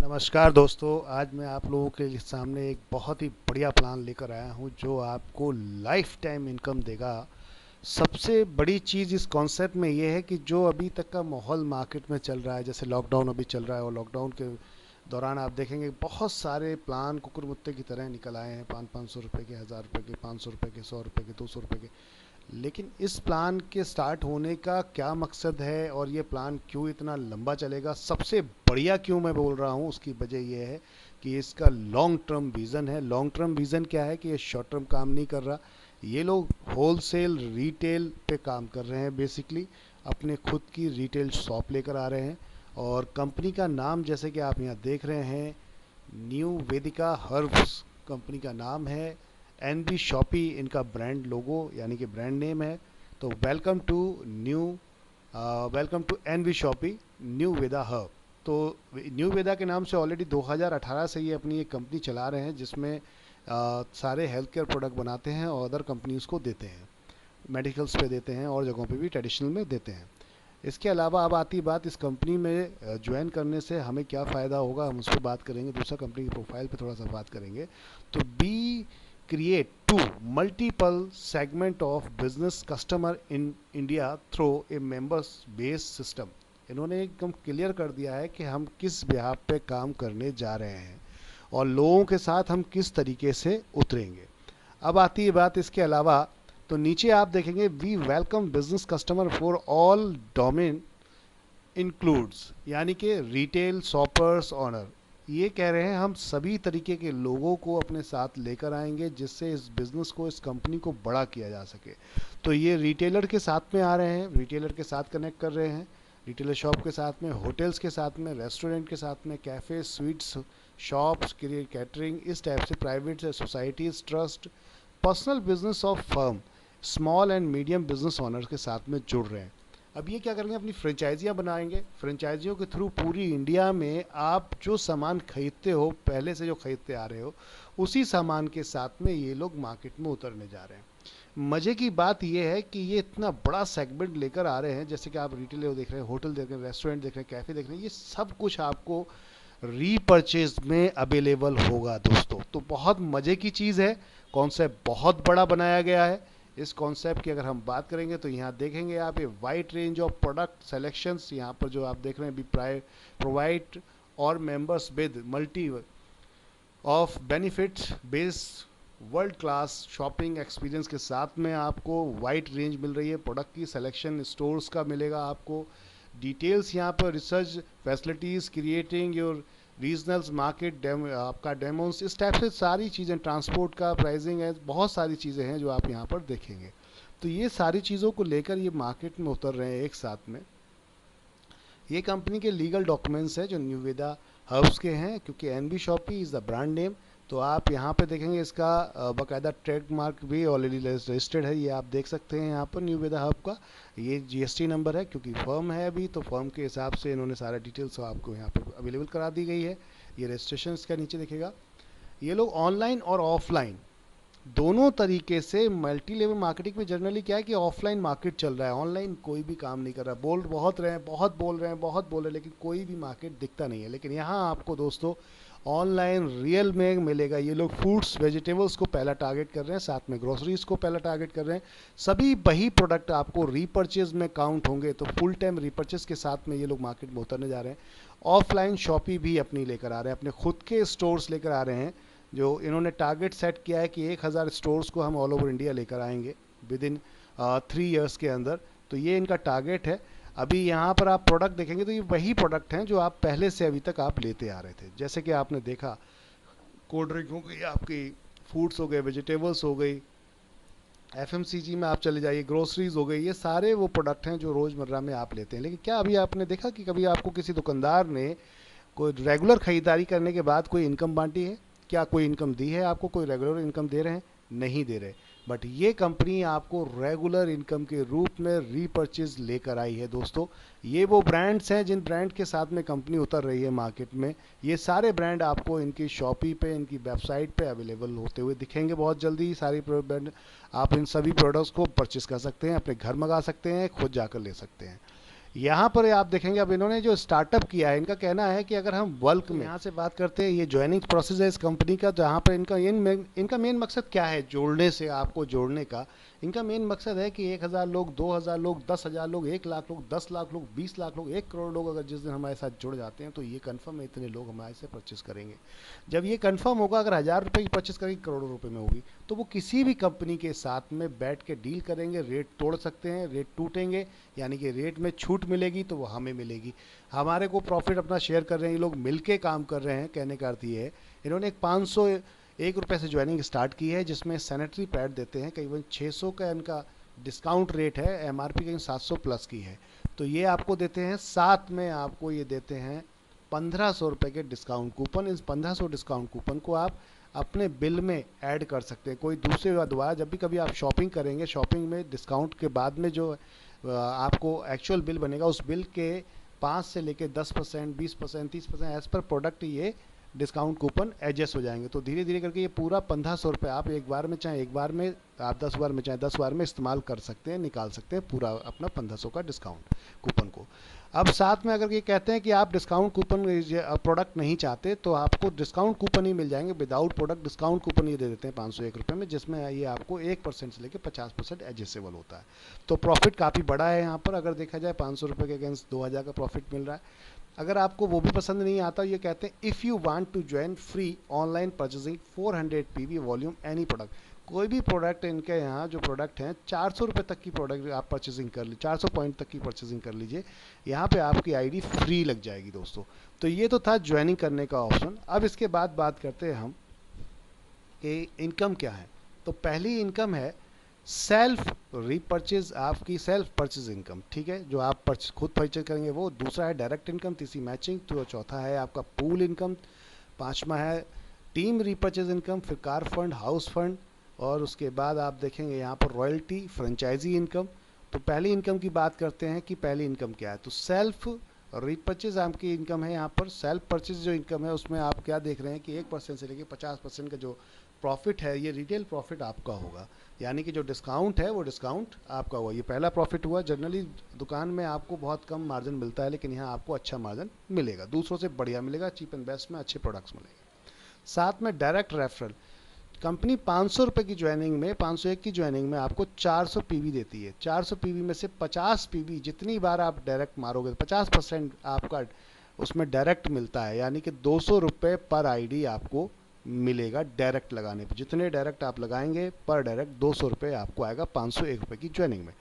नमस्कार दोस्तों। आज मैं आप लोगों के सामने एक बहुत ही बढ़िया प्लान लेकर आया हूं जो आपको लाइफ टाइम इनकम देगा। सबसे बड़ी चीज़ इस कॉन्सेप्ट में ये है कि जो अभी तक का माहौल मार्केट में चल रहा है, जैसे लॉकडाउन अभी चल रहा है और लॉकडाउन के दौरान आप देखेंगे बहुत सारे प्लान कुकुरमुत्ते की तरह निकल आए हैं। 500 500 रुपये के, 1000 रुपये के, 500 रुपये के, 100 रुपये के, 200 रुपये के। लेकिन इस प्लान के स्टार्ट होने का क्या मकसद है और ये प्लान क्यों इतना लंबा चलेगा, सबसे बढ़िया क्यों मैं बोल रहा हूँ उसकी वजह ये है कि इसका लॉन्ग टर्म विज़न है। लॉन्ग टर्म विज़न क्या है कि ये शॉर्ट टर्म काम नहीं कर रहा। ये लोग होलसेल रिटेल पे काम कर रहे हैं। बेसिकली अपने खुद की रिटेल शॉप लेकर आ रहे हैं और कंपनी का नाम जैसे कि आप यहाँ देख रहे हैं, न्यू वेदिका हर्ब्स कंपनी का नाम है। एनबी शॉपी इनका ब्रांड लोगो यानी कि ब्रांड नेम है। तो welcome to NB shoppy new Veda hub. तो न्यू वेदा के नाम से ऑलरेडी 2018 से ये अपनी एक कंपनी चला रहे हैं जिसमें सारे हेल्थ केयर प्रोडक्ट बनाते हैं और अदर कंपनीज को देते हैं, मेडिकल्स पे देते हैं और जगहों पे भी ट्रेडिशनल में देते हैं। इसके अलावा अब आती बात इस कंपनी में ज्वाइन करने से हमें क्या फ़ायदा होगा, हम उस पर बात करेंगे। दूसरा कंपनी की प्रोफाइल पे थोड़ा सा बात करेंगे। तो B create to multiple segment of business customer in India through a members based system. इन्होंने एकदम क्लियर कर दिया है कि हम किस बिहाफ पे काम करने जा रहे हैं और लोगों के साथ हम किस तरीके से उतरेंगे। अब आती है बात इसके अलावा। तो नीचे आप देखेंगे we welcome business customer for all domain includes, यानी कि रिटेल शॉपर्स ऑनर। ये कह रहे हैं हम सभी तरीके के लोगों को अपने साथ लेकर आएंगे जिससे इस बिज़नेस को, इस कंपनी को बड़ा किया जा सके। तो ये रिटेलर के साथ में आ रहे हैं, रिटेलर के साथ कनेक्ट कर रहे हैं, रिटेलर शॉप के साथ में, होटल्स के साथ में, रेस्टोरेंट के साथ में, कैफ़े, स्वीट्स, शॉप्स, कैटरिंग, इस टाइप से private societies, trust, personal business of firm, small and medium business honours के साथ में जुड़ रहे हैं। अब ये क्या करेंगे, अपनी फ्रेंचाइजियाँ बनाएंगे। फ्रेंचाइजियों के थ्रू पूरी इंडिया में आप जो सामान खरीदते हो, पहले से जो खरीदते आ रहे हो, उसी सामान के साथ में ये लोग मार्केट में उतरने जा रहे हैं। मज़े की बात यह है कि ये इतना बड़ा सेगमेंट लेकर आ रहे हैं, जैसे कि आप रिटेल देख रहे हैं, होटल देख रहे हैं, रेस्टोरेंट देख रहे हैं, कैफ़े देख रहे हैं, ये सब कुछ आपको रीपर्चेज में अवेलेबल होगा दोस्तों। तो बहुत मज़े की चीज़ है। कॉन्सेप्ट बहुत बड़ा बनाया गया है। इस कॉन्सेप्ट की अगर हम बात करेंगे तो यहाँ देखेंगे आप ये wide range of product selections, यहाँ पर जो आप देख रहे हैं, भी प्रोवाइड और members with multi of benefits based world class shopping experience के साथ में आपको वाइड रेंज मिल रही है। प्रोडक्ट की सिलेक्शन स्टोर्स का मिलेगा आपको। डिटेल्स यहाँ पर research facilities, creating your regionals market, आपका डेमोन्स, इस टाइप से सारी चीज़ें, ट्रांसपोर्ट का प्राइसिंग है, बहुत सारी चीज़ें हैं जो आप यहाँ पर देखेंगे। तो ये सारी चीज़ों को लेकर ये मार्केट में उतर रहे हैं एक साथ में। ये कंपनी के लीगल डॉक्यूमेंट्स हैं जो न्यूवेदा हर्ब्स के हैं, क्योंकि NB shoppy is the brand name. तो आप यहाँ पे देखेंगे इसका बाकायदा ट्रेडमार्क भी ऑलरेडी रजिस्टर्ड है, ये आप देख सकते हैं यहाँ पर न्यूवेदा हब का। ये जीएसटी नंबर है, क्योंकि फर्म है अभी, तो फर्म के हिसाब से इन्होंने सारा डिटेल्स आपको यहाँ पर अवेलेबल करा दी गई है। ये रजिस्ट्रेशन इसका नीचे दिखेगा। ये लोग ऑनलाइन और ऑफलाइन दोनों तरीके से मल्टी लेवल मार्केटिंग में, जनरली क्या है कि ऑफलाइन मार्केट चल रहा है, ऑनलाइन कोई भी काम नहीं कर रहा। बोल बहुत रहे हैं, बहुत बोल रहे हैं, बहुत बोल रहे हैं, लेकिन कोई भी मार्केट दिखता नहीं है। लेकिन यहाँ आपको दोस्तों ऑनलाइन रियल में मिलेगा। ये लोग फूड्स, वेजिटेबल्स को पहला टारगेट कर रहे हैं, साथ में ग्रोसरीज को पहला टारगेट कर रहे हैं। सभी वही प्रोडक्ट आपको रीपर्चेज में काउंट होंगे, तो फुल टाइम रीपर्चेज के साथ में ये लोग मार्केट में उतरने जा रहे हैं। ऑफलाइन शॉपी भी अपनी लेकर आ रहे हैं, अपने खुद के स्टोर्स लेकर आ रहे हैं। जो इन्होंने टारगेट सेट किया है कि 1000 स्टोर्स को हम ऑल ओवर इंडिया लेकर आएंगे विद इन 3 ईयर्स के अंदर। तो ये इनका टारगेट है। अभी यहाँ पर आप प्रोडक्ट देखेंगे तो ये वही प्रोडक्ट हैं जो आप पहले से अभी तक आप लेते आ रहे थे। जैसे कि आपने देखा, कोल्ड ड्रिंक हो गई आपकी, फूड्स हो गए, वेजिटेबल्स हो गई, एफएमसीजी में आप चले जाइए, ग्रोसरीज हो गई, ये सारे वो प्रोडक्ट हैं जो रोज़मर्रा में आप लेते हैं। लेकिन क्या अभी आपने देखा कि कभी आपको किसी दुकानदार ने कोई रेगुलर ख़रीदारी करने के बाद कोई इनकम बांटी है? क्या कोई इनकम दी है आपको? कोई रेगुलर इनकम दे रहे हैं? नहीं दे रहे। बट ये कंपनी आपको रेगुलर इनकम के रूप में रीपर्चेज लेकर आई है दोस्तों। ये वो ब्रांड्स हैं जिन ब्रांड के साथ में कंपनी उतर रही है मार्केट में। ये सारे ब्रांड आपको इनकी शॉपी पे, इनकी वेबसाइट पे अवेलेबल होते हुए दिखेंगे बहुत जल्दी। सारी ब्रांड, आप इन सभी प्रोडक्ट्स को परचेस कर सकते हैं, अपने घर मंगा सकते हैं, खुद जाकर ले सकते हैं। यहाँ पर आप देखेंगे, अब इन्होंने जो स्टार्टअप किया है, इनका कहना है कि अगर हम बल्क में यहाँ से बात करते हैं, ये ज्वाइनिंग प्रोसेस है इस कंपनी का, जहाँ पर इनका मेन मकसद क्या है जोड़ने से, आपको जोड़ने का। इनका मेन मकसद है कि 1,000 लोग, 2,000 लोग, 10,000 लोग, 1 लाख लोग, 10 लाख लोग, 20 लाख लोग, 1 करोड़ लोग अगर जिस दिन हमारे साथ जुड़ जाते हैं तो ये कन्फर्म है इतने लोग हमारे से परचेस करेंगे। जब ये कन्फर्म होगा, अगर 1,000 रुपये की परचेस करेंगे करोड़ों रुपए में होगी, तो वो किसी भी कंपनी के साथ में बैठ के डील करेंगे, रेट तोड़ सकते हैं, रेट टूटेंगे, यानी कि रेट में छूट मिलेगी तो वो हमें मिलेगी, हमारे को प्रॉफिट अपना शेयर कर रहे हैं, ये लोग मिल के काम कर रहे हैं। कहने का अर्थ ये है, इन्होंने एक 501 रुपये से ज्वाइनिंग स्टार्ट की है, जिसमें सैनिटरी पैड देते हैं, करीबन 600 का इनका डिस्काउंट रेट है, एमआरपी कहीं 700 प्लस की है, तो ये आपको देते हैं। साथ में आपको ये देते हैं 1,500 रुपये के डिस्काउंट कूपन। इस 1,500 डिस्काउंट कूपन को आप अपने बिल में ऐड कर सकते हैं, कोई दूसरे द्वारा जब भी कभी आप शॉपिंग करेंगे, शॉपिंग में डिस्काउंट के बाद में जो आपको एक्चुअल बिल बनेगा, उस बिल के 5 से लेके 10%, 20%, 30% एज पर प्रोडक्ट ये डिस्काउंट कूपन एडजस्ट हो जाएंगे। तो धीरे धीरे करके ये पूरा 1,500 रुपये आप एक बार में, चाहे एक बार में आप 10 बार में, चाहे 10 बार में इस्तेमाल कर सकते हैं, निकाल सकते हैं पूरा अपना 1,500 का डिस्काउंट कूपन को। अब साथ में अगर ये कहते हैं कि आप डिस्काउंट कूपन प्रोडक्ट नहीं चाहते, तो आपको डिस्काउंट कूपन ही मिल जाएंगे, विदाउट प्रोडक्ट डिस्काउंट कूपन ये दे देते हैं 501 रुपये में, जिसमें ये आपको 1% से लेकर 50% एडजस्टेबल होता है। तो प्रॉफिट काफ़ी बड़ा है यहाँ पर, अगर देखा जाए 500 रुपये के अगेंस्ट 2,000 का प्रॉफिट मिल रहा है। अगर आपको वो भी पसंद नहीं आता, ये कहते हैं if you want to join free online purchasing 400 PV volume any product, कोई भी प्रोडक्ट, इनके यहाँ जो प्रोडक्ट हैं 400 रुपये तक की प्रोडक्ट आप परचेजिंग कर ली, 400 पॉइंट तक की परचेजिंग कर लीजिए, यहाँ पे आपकी आईडी फ्री लग जाएगी दोस्तों। तो ये तो था ज्वाइनिंग करने का ऑप्शन। अब इसके बाद बात करते हैं हम कि इनकम क्या है। तो पहली इनकम है सेल्फ रीपर्चेज, आपकी सेल्फ परचेज इनकम, ठीक है, जो आप खुद परचेज करेंगे वो। दूसरा है डायरेक्ट इनकम, तीसरी मैचिंग, तो चौथा है आपका पूल इनकम, पांचवा है टीम रीपर्चेज इनकम, फिर कार फंड, हाउस फंड, और उसके बाद आप देखेंगे यहाँ पर रॉयल्टी, फ्रेंचाइजी इनकम। तो पहली इनकम की बात करते हैं कि पहली इनकम क्या है। तो सेल्फ रीपर्चेज आपकी इनकम है। यहाँ पर सेल्फ परचेज जो इनकम है उसमें आप क्या देख रहे हैं कि 1% से लेकर 50% का जो प्रॉफिट है, ये रिटेल प्रॉफिट आपका होगा, यानी कि जो डिस्काउंट है वो डिस्काउंट आपका हुआ। ये पहला प्रॉफिट हुआ। जनरली दुकान में आपको बहुत कम मार्जिन मिलता है, लेकिन यहाँ आपको अच्छा मार्जिन मिलेगा, दूसरों से बढ़िया मिलेगा, चीप एंड बेस्ट में अच्छे प्रोडक्ट्स मिलेंगे। साथ में डायरेक्ट रेफरल, कंपनी 500 रुपये की ज्वाइनिंग में, 501 की ज्वाइनिंग में आपको 400 पीवी देती है। 400 पीवी में से 50 पीवी, जितनी बार आप डायरेक्ट मारोगे 50% आपका उसमें डायरेक्ट मिलता है, यानी कि 200 रुपये पर आईडी आपको मिलेगा डायरेक्ट लगाने पर। जितने डायरेक्ट आप लगाएंगे पर डायरेक्ट 200 रुपये आपको आएगा 501 रुपये की ज्वाइनिंग में।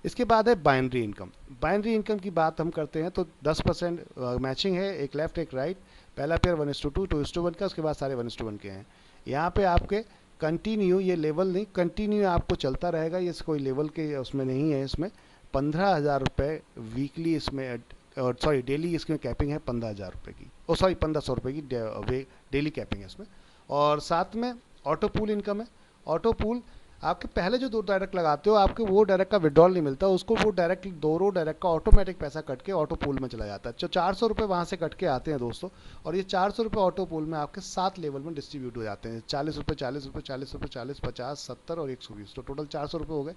इसके बाद है बाइनरी इनकम। बाइनरी इनकम की बात हम करते हैं तो 10% मैचिंग है, एक लेफ्ट एक राइट, पहला पेयर 1:2, 2:1 का, उसके बाद सारे 1:1 के हैं। यहाँ पे आपके कंटिन्यू, ये लेवल नहीं, कंटिन्यू आपको चलता रहेगा, ये कोई लेवल के उसमें नहीं है। इसमें 15,000 रुपये वीकली इसमें, सॉरी डेली इसमें कैपिंग है 15,000 रुपये की, 1,500 रुपये की डेली कैपिंग है इसमें। और साथ में ऑटो पूल इनकम है। ऑटो पूल आपके पहले जो 2 डायरेक्ट लगाते हो, आपके वो डायरेक्ट का विड्रॉल नहीं मिलता, उसको वो डायरेक्ट 2 डायरेक्ट का ऑटोमेटिक पैसा कट के ऑटो पूल में चला जाता है। जो 400 रुपये वहाँ से कट के आते हैं दोस्तों, और ये 400 रुपये ऑटो पूल में आपके 7 लेवल में डिस्ट्रीब्यूट हो जाते हैं। 40 रुपये, 40 रुपये, 40 रुपये, 40, 50, 70 और 120, तो टोटल 400 रुपये हो गए।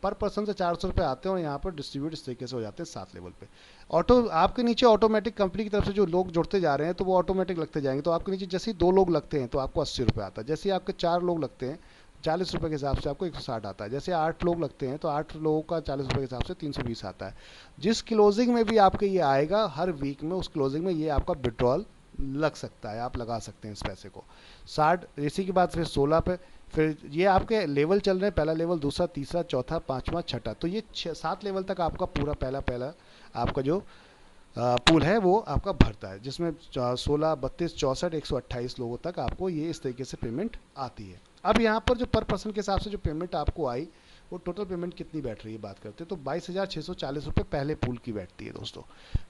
पर पर्सन से 400 रुपये आते हैं और यहाँ पर डिस्ट्रीब्यूट इस तरीके से हो जाते हैं 7 लेवल पे। ऑटो आपके नीचे ऑटोमेटिक कंपनी की तरफ से जो लोग जुड़ते जा रहे हैं तो वो ऑटोमेटिक लगते जाएंगे। तो आपके नीचे जैसे ही 2 लोग लगते हैं तो आपको 80 रुपये आता है, जैसे ही आपके 4 लोग लगते हैं 40 रुपये के हिसाब से आपको 160 आता है, जैसे 8 लोग लगते हैं तो 8 लोगों का 40 रुपये के हिसाब से 320 आता है। जिस क्लोजिंग में भी आपके ये आएगा हर वीक में, उस क्लोजिंग में ये आपका विड्रॉल लग सकता है, आप लगा सकते हैं इस पैसे को। 60, इसी के बाद फिर 16 पे, फिर ये आपके लेवल चल रहे हैं, पहला लेवल, दूसरा, तीसरा, चौथा, पांचवा, छठा, तो ये 7 लेवल तक आपका पूरा पहला आपका जो पूल है वो आपका भरता है, जिसमें 16, 32, 64, 128 लोगों तक आपको ये इस तरीके से पेमेंट आती है। अब यहाँ पर जो पर पर्सन के हिसाब से जो पेमेंट आपको आई, वो टोटल पेमेंट कितनी बैठ रही है बात करते हैं तो 22,640 रुपये पहले पूल की बैठती है दोस्तों।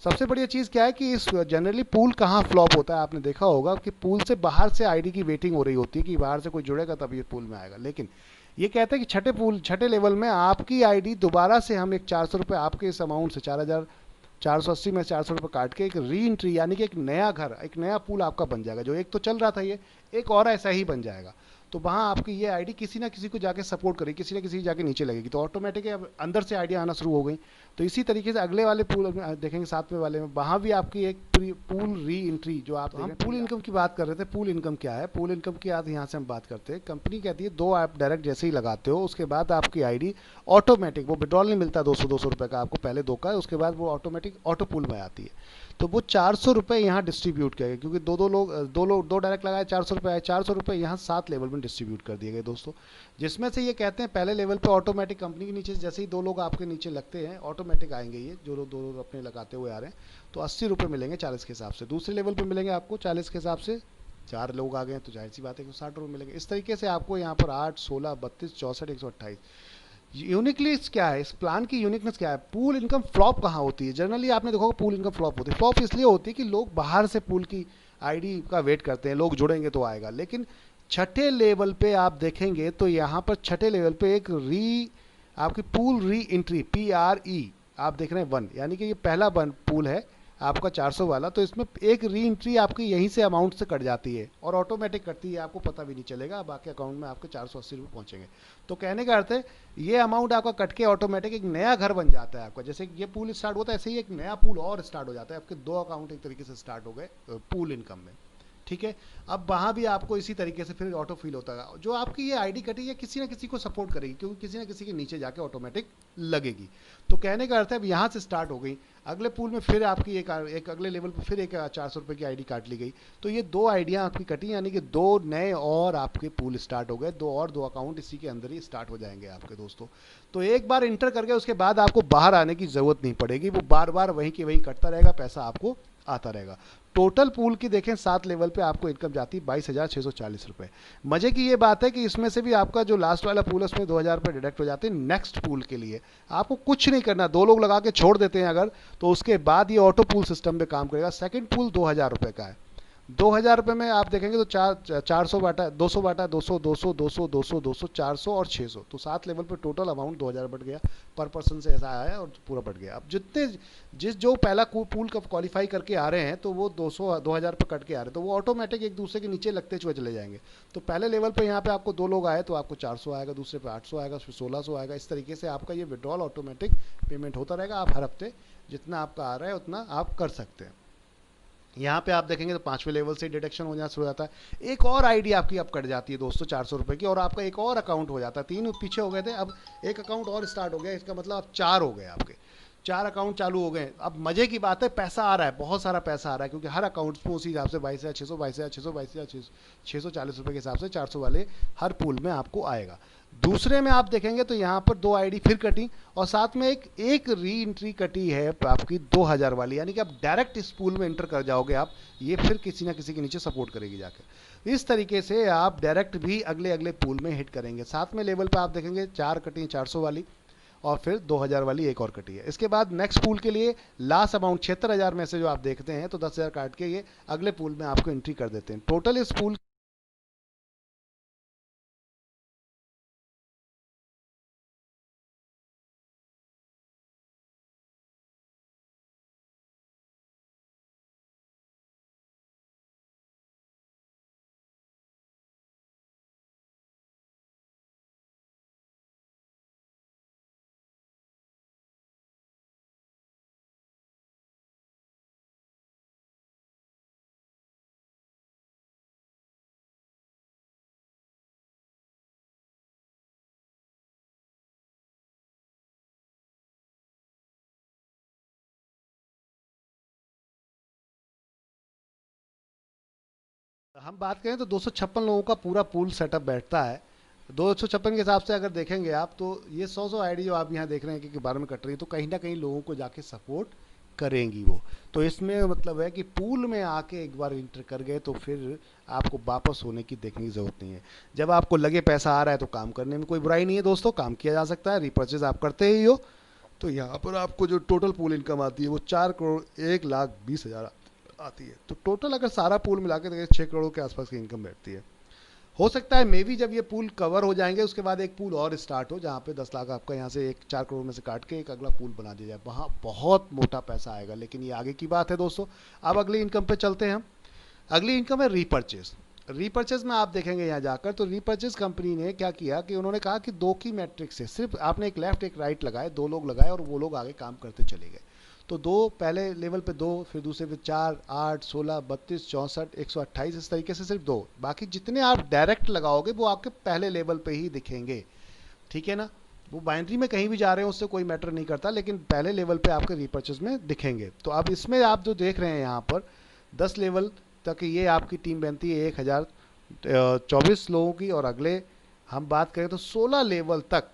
सबसे बढ़िया चीज़ क्या है कि इस जनरली पूल कहाँ फ्लॉप होता है, आपने देखा होगा कि पूल से बाहर से आईडी की वेटिंग हो रही होती है कि बाहर से कोई जुड़ेगा तब ये पूल में आएगा। लेकिन ये कहते हैं कि छठे लेवल में आपकी आईडी दोबारा से हम एक 400 रुपये आपके इस अमाउंट से 4,480 में 400 रुपये काट के एक री एंट्री, यानी कि एक नया घर, एक नया पूल आपका बन जाएगा। जो एक तो चल रहा था ये, एक और ऐसा ही बन जाएगा। तो वहाँ आपकी ये आईडी किसी ना किसी को जाके सपोर्ट करेगी, किसी ना किसी की जाके नीचे लगेगी, तो ऑटोमेटिक अब अंदर से आइडिया आना शुरू हो गई। तो इसी तरीके से अगले वाले पूल देखेंगे, सातवें वाले में, वहाँ भी आपकी एक पूल री एंट्री जो आप हम पूल इनकम की बात कर रहे थे। पूल इनकम क्या है? पूल इनकम की आज यहाँ से हम बात करते हैं। कंपनी कहती है दो आप डायरेक्ट जैसे ही लगाते हो उसके बाद आपकी आईडी ऑटोमेटिक, वो विड्रॉल नहीं मिलता 200 रुपये का आपको, पहले दो का, उसके बाद वो ऑटोमेटिक ऑटो पूल में आती है। तो वो 400 रुपये यहाँ डिस्ट्रीब्यूट किए गए, क्योंकि दो डायरेक्ट लगाए, 400 रुपये आए, 400 रुपये यहाँ 7 लेवल में डिस्ट्रीब्यूट कर दिए गए दोस्तों। जिसमें से ये कहते हैं पहले लेवल पे ऑटोमेटिक कंपनी के नीचे जैसे ही दो लोग आपके नीचे लगते हैं ऑटोमेटिक आएंगे, ये जो लोग दो लोग अपने लगाते हुए आ रहे हैं, तो 80 रुपये मिलेंगे 40 के हिसाब से। दूसरे लेवल पे मिलेंगे आपको 40 के हिसाब से, 4 लोग आ गए तो जाहिर सी बात है कि 60 रुपये मिलेंगे। इस तरीके से आपको यहाँ पर 8, 16, 32, 64, 128। यूनिकनेस क्या है इस प्लान की? यूनिकनेस क्या है? पूल इनकम फ्लॉप कहाँ होती है? जनरली आपने देखा होगा पूल इनकम फ्लॉप होती है। फ्लॉप इसलिए होती है कि लोग बाहर से पूल की आईडी का वेट करते हैं, लोग जुड़ेंगे तो आएगा। लेकिन छठे लेवल पे आप देखेंगे तो यहाँ पर छठे लेवल पे एक आपकी पूल री एंट्री PRE आप देख रहे हैं 1, यानी कि ये पहला पूल है आपका 400 वाला, तो इसमें एक री एंट्री आपकी यहीं से अमाउंट से कट जाती है और ऑटोमेटिक कटती है, आपको पता भी नहीं चलेगा, बाकी अकाउंट में आपके 480 रुपये पहुंचेंगे। तो कहने का अर्थ है ये अमाउंट आपका कट के ऑटोमेटिक एक नया घर बन जाता है आपका। जैसे ये पूल स्टार्ट होता है ऐसे ही एक नया पूल और स्टार्ट हो जाता है, आपके 2 अकाउंट एक तरीके से स्टार्ट हो गए पूल इनकम में। ठीक है, अब वहाँ भी आपको इसी तरीके से फिर ऑटो फिल होता है। जो आपकी ये आईडी कटी है किसी ना किसी को सपोर्ट करेगी, क्योंकि किसी ना किसी के नीचे जाके ऑटोमेटिक लगेगी। तो कहने का अर्थ है अब यहाँ से स्टार्ट हो गई, अगले पूल में फिर आपकी एक अगले लेवल पर फिर एक 400 रुपये की आईडी काट ली गई। तो ये 2 आइडियाँ आपकी कटी, यानी कि 2 नए और आपके पूल स्टार्ट हो गए, 2 अकाउंट इसी के अंदर ही स्टार्ट हो जाएंगे आपके दोस्तों। तो एक बार इंटर करके उसके बाद आपको बाहर आने की ज़रूरत नहीं पड़ेगी, वो बार बार वहीं के वहीं कटता रहेगा, पैसा आपको आता रहेगा। टोटल पूल की देखें 7 लेवल पे आपको इनकम जाती है 22,640 रुपये। मजे की ये बात है कि इसमें से भी आपका जो लास्ट वाला पूल है उसमें 2,000 रुपये डिडक्ट हो जाते हैं नेक्स्ट पूल के लिए। आपको कुछ नहीं करना, 2 लोग लगा के छोड़ देते हैं अगर, तो उसके बाद ये ऑटो पूल सिस्टम पे काम करेगा। सेकंड पूल 2,000 रुपये का है। 2,000 रुपये में आप देखेंगे तो 400 बाटा 200 बाटा 200 200 200 200 200 400 और 600, तो 7 लेवल पे टोटल अमाउंट 2,000 बढ़ गया पर पर्सन से, ऐसा आया और पूरा बढ़ गया। अब जो पहला पूल का क्वालिफाई करके आ रहे हैं तो वो 2,000 पे कट के आ रहे हैं, तो वो ऑटोमेटिक एक दूसरे के नीचे लगते हुए चले जाएंगे। तो पहले लेवल पे यहाँ पे आपको 2 लोग आए तो आपको 400 आएगा, दूसरे पे 800 आएगा, फिर 1,600 आएगा। इस तरीके से आपका ये विड्रॉल ऑटोमेटिक पेमेंट होता रहेगा। आप हर हफ्ते जितना आपका आ रहा है उतना आप कर सकते हैं। यहाँ पे आप देखेंगे तो 5वें लेवल से डिडक्शन हो जाना शुरू हो जाता है। एक और आईडी आपकी अब कट जाती है दोस्तों 400 रुपये की, और आपका एक और अकाउंट हो जाता है। 3 पीछे हो गए थे, अब एक अकाउंट और स्टार्ट हो गया, इसका मतलब अब 4 हो गए आपके, 4 अकाउंट चालू हो गए। अब मजे की बात है पैसा आ रहा है, बहुत सारा पैसा आ रहा है, क्योंकि हर अकाउंट में उसी हिसाब से 22,600 22,600 22,640 रुपये के हिसाब से 400 वाले हर पूल में आपको आएगा। दूसरे में आप देखेंगे तो यहाँ पर 2 आईडी फिर कटी और साथ में एक री एंट्री कटी है आपकी 2,000 वाली, यानी कि आप डायरेक्ट इस पूल में एंटर कर जाओगे आप, ये फिर किसी ना किसी के नीचे सपोर्ट करेगी जाकर। इस तरीके से आप डायरेक्ट भी अगले अगले पूल में हिट करेंगे। 7वें लेवल पर आप देखेंगे 4 कटी 400 वाली और फिर 2,000 वाली एक और कटी है। इसके बाद नेक्स्ट पूल के लिए लास्ट अमाउंट 76,000 में से जो आप देखते हैं तो 10,000 काट के ये अगले पूल में आपको एंट्री कर देते हैं। टोटल इस पूल हम बात करें तो 256 लोगों का पूरा पूल सेटअप बैठता है। 256 के हिसाब से अगर देखेंगे आप तो ये 100 आईडी जो आप यहाँ देख रहे हैं कि बारे में कट रही है, तो कहीं ना कहीं लोगों को जाके सपोर्ट करेंगी वो। तो इसमें मतलब है कि पूल में आके एक बार इंटर कर गए तो फिर आपको वापस होने की देखने की ज़रूरत नहीं है। जब आपको लगे पैसा आ रहा है तो काम करने में कोई बुराई नहीं है दोस्तों, काम किया जा सकता है, रिपर्चेज आप करते ही हो। तो यहाँ पर आपको जो टोटल पूल इनकम आती है वो 4,01,20,000 आती है। तो टोटल अगर सारा पूल मिला के देखें 6 करोड़ के आसपास की इनकम बैठती है। हो सकता है मे बी जब ये पूल कवर हो जाएंगे उसके बाद एक पूल और स्टार्ट हो जहाँ पे 10 लाख आपका यहाँ से एक 4 करोड़ में से काट के एक अगला पूल बना दिया जाए, वहाँ बहुत मोटा पैसा आएगा, लेकिन ये आगे की बात है दोस्तों। अब अगली इनकम पे चलते हैं हम। अगली इनकम है रीपर्चेज। रीपर्चेज में आप देखेंगे यहाँ जाकर, तो रीपर्चेज कंपनी ने क्या किया कि उन्होंने कहा कि दो की मैट्रिक्स से, सिर्फ आपने एक लेफ्ट एक राइट लगाए, दो लोग लगाए और वो लोग आगे काम करते चले गए। तो दो पहले लेवल पे दो, फिर दूसरे पे 4, 8, 16, 32, 64, 128, इस तरीके से सिर्फ दो, बाकी जितने आप डायरेक्ट लगाओगे वो आपके पहले लेवल पे ही दिखेंगे। ठीक है ना, वो बाइनरी में कहीं भी जा रहे हो उससे कोई मैटर नहीं करता, लेकिन पहले लेवल पे आपके रीपर्चेज में दिखेंगे। तो अब इसमें आप जो देख रहे हैं यहाँ पर 10 लेवल तक ये आपकी टीम बनती है 1024 लोगों की, और अगले हम बात करें तो 16 लेवल तक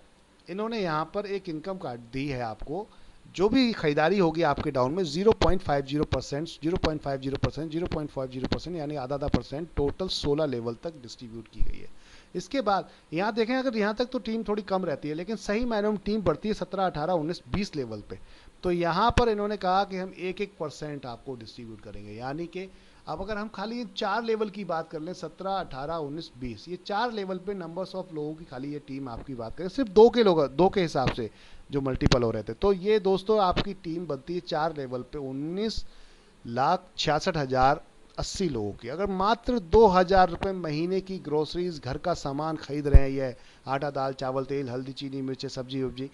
इन्होंने यहाँ पर एक इनकम कार्ड दी है आपको। जो भी खरीदारी होगी आपके डाउन में 0.50%, 0.50%, 0.50%, यानी आधा आधा परसेंट टोटल 16 लेवल तक डिस्ट्रीब्यूट की गई है। इसके बाद यहाँ देखें, अगर यहाँ तक तो टीम थोड़ी कम रहती है, लेकिन सही मायनों में टीम बढ़ती है 17, 18, 19, 20 लेवल पे। तो यहाँ पर इन्होंने कहा कि हम 1-1% आपको डिस्ट्रीब्यूट करेंगे, यानी कि अब अगर हम खाली 4 लेवल की बात कर लें, 17, 18, 19, 20, ये 4 लेवल पे नंबर्स ऑफ लोगों की खाली ये टीम आपकी बात करें, सिर्फ दो के लोग, दो के हिसाब से जो मल्टीपल हो रहे थे, तो ये दोस्तों आपकी टीम बनती है 4 लेवल पे 19,66,080 लोगों की। अगर मात्र 2,000 रुपये महीने की ग्रोसरीज, घर का सामान खरीद रहे हैं, ये आटा, दाल, चावल, तेल, हल्दी, चीनी, मिर्चें, सब्जी वब्जी,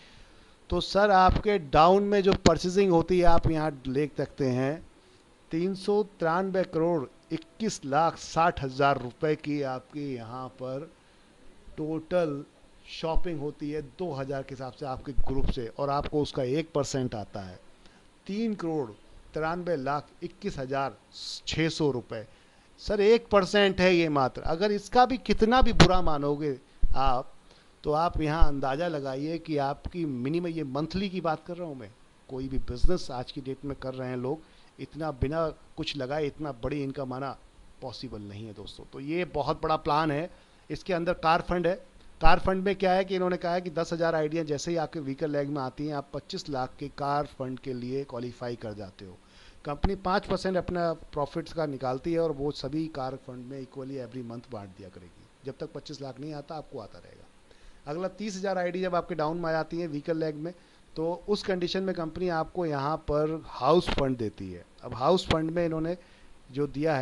तो सर आपके डाउन में जो परचेजिंग होती है आप यहाँ देख सकते हैं, 393,21,60,000 रुपए की आपकी यहाँ पर टोटल शॉपिंग होती है 2,000 के हिसाब से आपके ग्रुप से, और आपको उसका 1% आता है 3,93,21,600 रुपए। सर 1% है ये मात्र। अगर इसका भी कितना भी बुरा मानोगे आप, तो आप यहाँ अंदाज़ा लगाइए कि आपकी मिनिमम, ये मंथली की बात कर रहा हूँ मैं, कोई भी बिजनेस आज की डेट में कर रहे हैं लोग, इतना बिना कुछ लगाए इतना बड़ी इनकम आना पॉसिबल नहीं है दोस्तों। तो ये बहुत बड़ा प्लान है। इसके अंदर कार फंड है। कार फंड में क्या है कि इन्होंने कहा है कि 10,000 आइडिया जैसे ही आपके व्हीकल लेग में आती हैं, आप 25 लाख के कार फंड के लिए क्वालिफाई कर जाते हो। कंपनी 5% अपना प्रॉफिट्स का निकालती है और वो सभी कार फंड में इक्वली एवरी मंथ बांट दिया करेगी। जब तक 25 लाख नहीं आता आपको आता रहेगा। अगला 30,000 आईडी जब आपके डाउन में आ जाती है व्हीकल लेग में, तो उस कंडीशन में कंपनी आपको यहाँ पर हाउस फंड देती है। अब हाउस फंड में इन्होंने जो दिया है